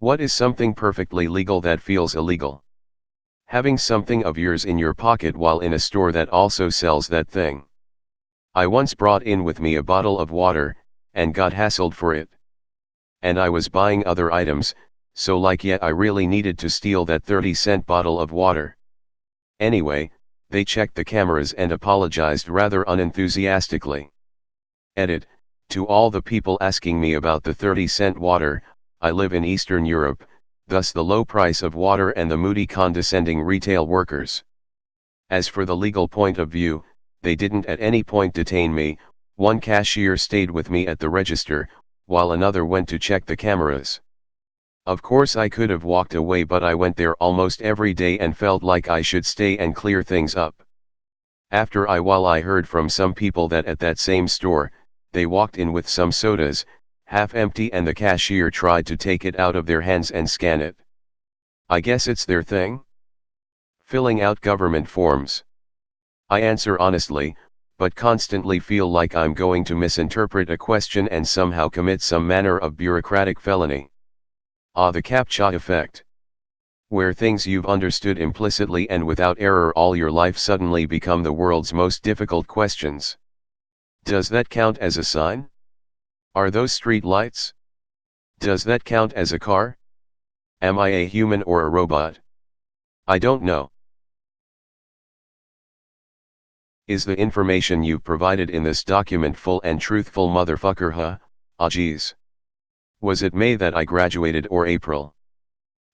What is something perfectly legal that feels illegal? Having something of yours in your pocket while in a store that also sells that thing. I once brought in with me a bottle of water, and got hassled for it. And I was buying other items, so I really needed to steal that 30-cent bottle of water. Anyway, they checked the cameras and apologized rather unenthusiastically. Edit, to all the people asking me about the 30-cent water, I live in Eastern Europe, thus the low price of water and the moody condescending retail workers. As for the legal point of view, they didn't at any point detain me. One cashier stayed with me at the register, while another went to check the cameras. Of course I could have walked away, but I went there almost every day and felt like I should stay and clear things up. After a while I heard from some people that at that same store, they walked in with some sodas, half empty, and the cashier tried to take it out of their hands and scan it. I guess it's their thing? Filling out government forms. I answer honestly, but constantly feel like I'm going to misinterpret a question and somehow commit some manner of bureaucratic felony. The captcha effect. Where things you've understood implicitly and without error all your life suddenly become the world's most difficult questions. Does that count as a sign? Are those street lights? Does that count as a car? Am I a human or a robot? I don't know. Is the information you've provided in this document full and truthful, motherfucker, huh? Ah geez. Was it May that I graduated or April?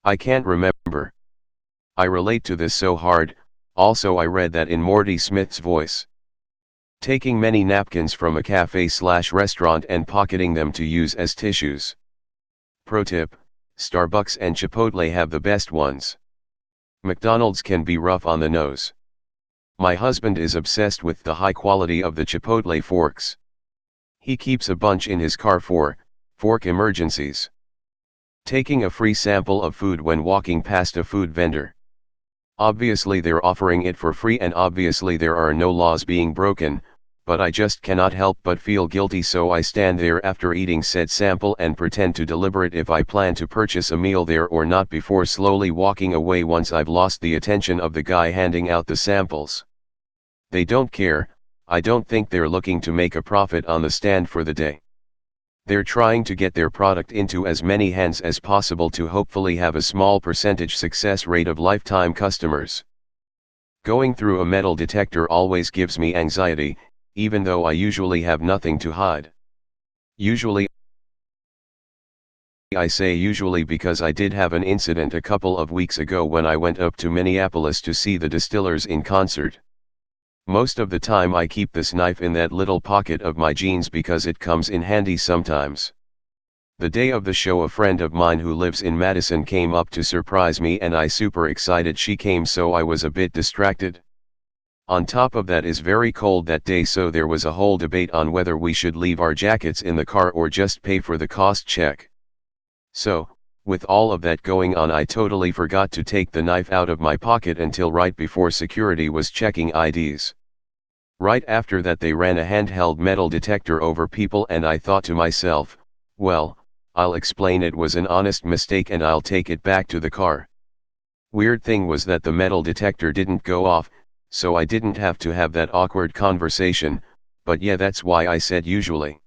I can't remember. I relate to this so hard. Also I read that in Morty Smiths' voice. Taking many napkins from a cafe/restaurant and pocketing them to use as tissues. Pro tip, Starbucks and Chipotle have the best ones. McDonald's can be rough on the nose. My husband is obsessed with the high quality of the Chipotle forks. He keeps a bunch in his car for fork emergencies. Taking a free sample of food when walking past a food vendor. Obviously they're offering it for free and obviously there are no laws being broken, but I just cannot help but feel guilty, so I stand there after eating said sample and pretend to deliberate if I plan to purchase a meal there or not before slowly walking away once I've lost the attention of the guy handing out the samples. They don't care. I don't think they're looking to make a profit on the stand for the day. They're trying to get their product into as many hands as possible to hopefully have a small percentage success rate of lifetime customers. Going through a metal detector always gives me anxiety, even though I usually have nothing to hide. Usually, I say usually because I did have an incident a couple of weeks ago when I went up to Minneapolis to see the Distillers in concert. Most of the time I keep this knife in that little pocket of my jeans because it comes in handy sometimes. The day of the show a friend of mine who lives in Madison came up to surprise me and I super excited she came, so I was a bit distracted. On top of that, is very cold that day, so there was a whole debate on whether we should leave our jackets in the car or just pay for the cost check. So, with all of that going on, I totally forgot to take the knife out of my pocket until right before security was checking IDs. Right after that they ran a handheld metal detector over people and I thought to myself, well, I'll explain it was an honest mistake and I'll take it back to the car. Weird thing was that the metal detector didn't go off, so I didn't have to have that awkward conversation, but yeah, that's why I said usually.